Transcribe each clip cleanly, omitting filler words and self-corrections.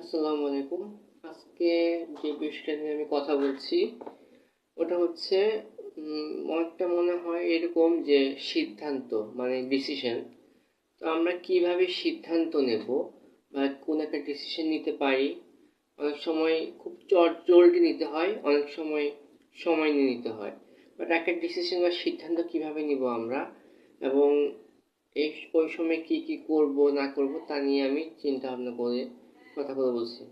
আসসালামু আলাইকুম। আজকে যে বিষয়টা নিয়ে আমি কথা বলছি ওটা হচ্ছে অনেকটা মনে হয় এরকম যে সিদ্ধান্ত মানে ডিসিশন। তো আমরা কিভাবে সিদ্ধান্ত নেব বা কোন একটা ডিসিশন নিতে পারি। অনেক সময় খুব জলদি নিতে হয়, অনেক সময় সময় নিয়ে নিতে হয়। বাট একটা ডিসিশন বা সিদ্ধান্ত কিভাবে নিব আমরা, এবং ওই সময় কি কি করব না করব তা নিয়ে আমি চিন্তা ভাবনা করে কথাগুলো বলছি।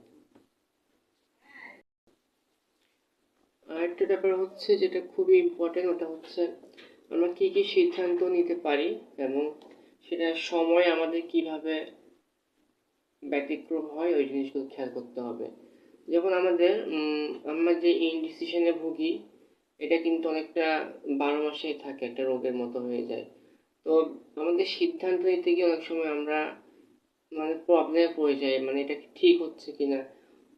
আরেকটা ব্যাপার হচ্ছে যেটা খুবই ইম্পর্টেন্ট, ওটা হচ্ছে আমরা কি কি সিদ্ধান্ত নিতে পারি এবং সেটা সময় আমাদের কিভাবে ব্যতিক্রম হয় ওই জিনিসগুলো খেয়াল করতে হবে। যেমন আমরা যে ইনডিসিশনে ভুগি, এটা কিন্তু অনেকটা 12 মাসেই থাকে, একটা রোগের মতো হয়ে যায়। তো আমাদের সিদ্ধান্ত নিতে গিয়ে অনেক সময় আমরা মানে প্রবলেমে পড়ে যাই, মানে এটা কি ঠিক হচ্ছে কিনা।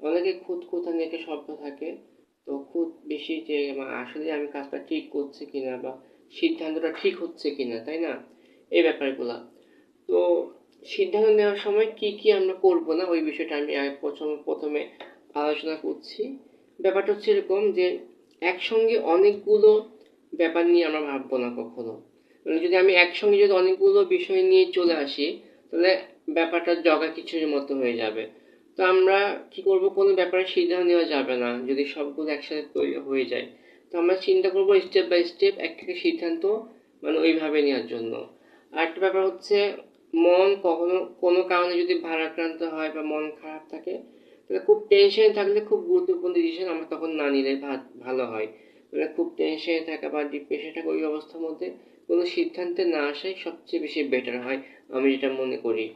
অনেকে খুঁতখুঁতানি একটা শব্দ থাকে, তো খুব বেশি যে আসলে আমি কাজটা ঠিক করছি কিনা বা সিদ্ধান্তটা ঠিক হচ্ছে কিনা, তাই না, এই ব্যাপারগুলা। তো সিদ্ধান্ত নেওয়ার সময় কি কি আমরা করব না ওই বিষয়টা আমি আগে প্রথমে আলোচনা করছি। ব্যাপারটা হচ্ছে এরকম যে একসঙ্গে অনেকগুলো ব্যাপার নিয়ে আমরা ভাববো না কখনো। মানে যদি আমি একসঙ্গে যদি অনেকগুলো বিষয় নিয়ে চলে আসি, তাহলে ব্যাপারটা জগা খিচুড়ির মতো হয়ে যাবে। তো আমরা কি করব, কোনো ব্যাপারে সিদ্ধান্ত নেওয়া যাবে না যদি সবগুলো একসাথে তৈরি হয়ে যায়। তো আমরা চিন্তা করব স্টেপ বাই স্টেপ একটা সিদ্ধান্ত মানে ওইভাবে নেওয়ার জন্য। আরেকটা ব্যাপার হচ্ছে মন কখনো কোনো কারণে যদি ভারাক্রান্ত হয় বা মন খারাপ থাকে, তাহলে খুব টেনশনে থাকলে খুব গুরুত্বপূর্ণ ডিসিশন আমরা তখন না নিলে ভালো হয়। মানে খুব টেনশনে থাকা বা ডিপ্রেশনে থাকা ওই অবস্থার মধ্যে কোনো সিদ্ধান্তে না আসাই সবচেয়ে বেশি বেটার হয়, আমি যেটা মনে করি।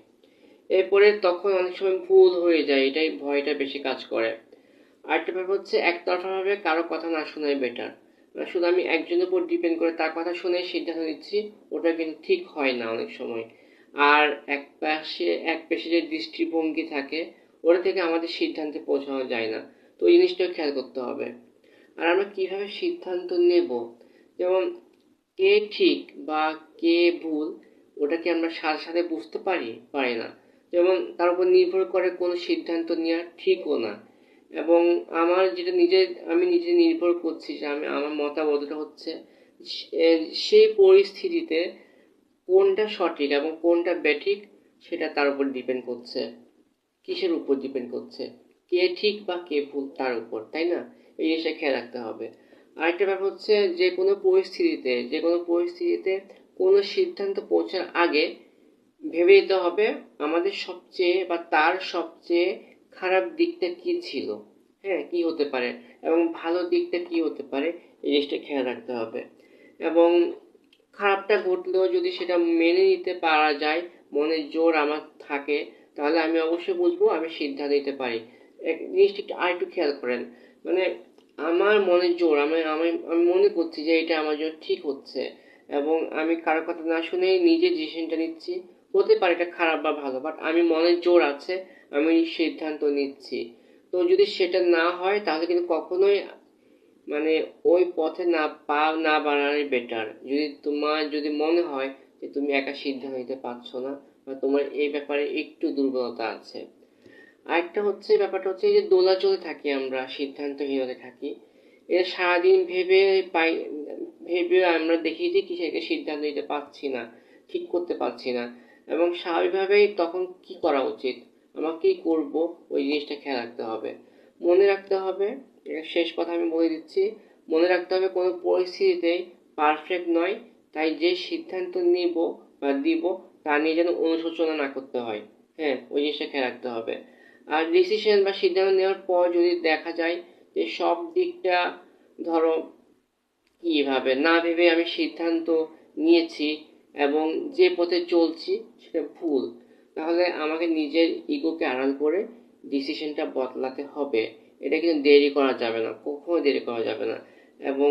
এরপরে তখন অনেক সময় ভুল হয়ে যায়, এটাই ভয়টা বেশি কাজ করে। আরেকটা ব্যাপার হচ্ছে একতরফাভাবে কারো কথা না শোনাই বেটার। শুধু আমি একজনের উপর ডিপেন্ড করে তার কথা শুনে সিদ্ধান্ত নিচ্ছি, ওটা কিন্তু ঠিক হয় না অনেক সময়। আর এক পেশে যে দৃষ্টিভঙ্গি থাকে, ওটা থেকে আমাদের সিদ্ধান্তে পৌঁছানো যায় না। তো এই জিনিসটাও খেয়াল করতে হবে। আর আমরা কিভাবে সিদ্ধান্ত নেব, যেমন কে ঠিক বা কে ভুল, ওটা কি আমরা সাথে সাথে বুঝতে পারি না। যেমন তার উপর নির্ভর করে কোনো সিদ্ধান্ত নেওয়া ঠিকও না। এবং আমার যেটা আমি নিজে নির্ভর করছি যে আমার মতামতটা হচ্ছে সেই পরিস্থিতিতে কোনটা সঠিক এবং কোনটা ব্যাঠিক, সেটা তার উপর ডিপেন্ড করছে। কিসের উপর ডিপেন্ড করছে, কে ঠিক বা কে ভুল তার উপর, তাই না? এই জিনিসটা খেয়াল রাখতে হবে। আরেকটা ব্যাপার হচ্ছে যে কোনো পরিস্থিতিতে কোনো সিদ্ধান্ত পৌঁছার আগে ভেবে নিতে হবে আমাদের সবচেয়ে বা তার সবচেয়ে খারাপ দিকটা কি ছিল, হ্যাঁ, কি হতে পারে, এবং ভালো দিকটা কি হতে পারে, এই জিনিসটা খেয়াল রাখতে হবে। এবং খারাপটা ঘটলেও যদি সেটা মেনে নিতে পারা যায়, মনের জোর আমার থাকে, তাহলে আমি অবশ্যই বুঝবো, আমি সিদ্ধান্ত নিতে পারি। এক জিনিসটা একটু আরেকটু খেয়াল করেন, মানে আমার মনের জোর, আমি মনে করছি যে এটা আমার জন্য ঠিক হচ্ছে, এবং আমি কারো কথা না শুনেই নিজে ডিসিশনটা নিচ্ছি। হতে পারে এটা খারাপ বা ভালো, বাট আমি মনের জোর আছে, আমি সিদ্ধান্ত নিচ্ছি। তো যদি সেটা না হয় তাহলে কিন্তু কখনোই মানে ওই পথে না বাড়ানোই বেটার। যদি মনে হয় যে তুমি একা সিদ্ধান্ত নিতে পারছো না বা তোমার এই ব্যাপারে একটু দুর্বলতা আছে। আরেকটা হচ্ছে ব্যাপারটা হচ্ছে এই যে দোলাচলে থাকি, আমরা সিদ্ধান্তহীনতা থাকি, এটা সারাদিন পাই ভেবে আমরা দেখি যে কিছু একটা সিদ্ধান্ত নিতে পারছি না, ঠিক করতে পারছি না। এবং স্বাভাবিকভাবেই তখন কি করা উচিত, আমরা কি করব, ওই জিনিসটা খেয়াল রাখতে হবে। মনে রাখতে হবে, এটা শেষ কথা আমি বলে দিচ্ছি, মনে রাখতে হবে কোনো পরিস্থিতিতেই পারফেক্ট নয়, তাই যে সিদ্ধান্ত নিব বা দিব তা নিয়ে যেন অনুশোচনা না করতে হয়। হ্যাঁ, ওই জিনিসটা খেয়াল রাখতে হবে। আর ডিসিশন বা সিদ্ধান্ত নেওয়ার পর যদি দেখা যায় যে সব দিকটা, ধরো কিভাবে না ভেবে আমি সিদ্ধান্ত নিয়েছি এবং যে পথে চলছি সেটা ভুল, তাহলে আমাকে নিজের ইগোকে আড়াল করে ডিসিশনটা বদলাতে হবে। এটা কিন্তু দেরি করা যাবে না, কখনো দেরি করা যাবে না। এবং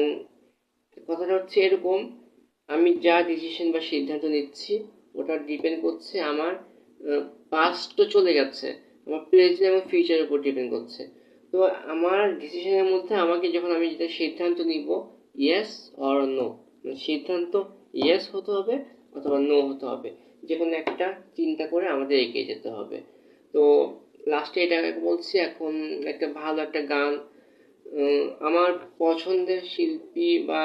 কথাটা হচ্ছে এরকম, আমি যা ডিসিশন বা সিদ্ধান্ত নিচ্ছি ওটা ডিপেন্ড করছে আমার পাস্ট তো চলে গেছে, আমার প্রেজেন্ট এবং ফিউচারের উপর ডিপেন্ড করছে। তো আমার ডিসিশনের মধ্যে আমাকে যখন আমি যেটা সিদ্ধান্ত নিব, ইয়েস অর নো, সিদ্ধান্ত ইয়েস হতে হবে অথবা নো হতে হবে, যে কোনো একটা চিন্তা করে আমাদের এগিয়ে যেতে হবে। তো লাস্টে এটা বলছি, এখন একটা ভালো একটা গান, আমার পছন্দের শিল্পী বা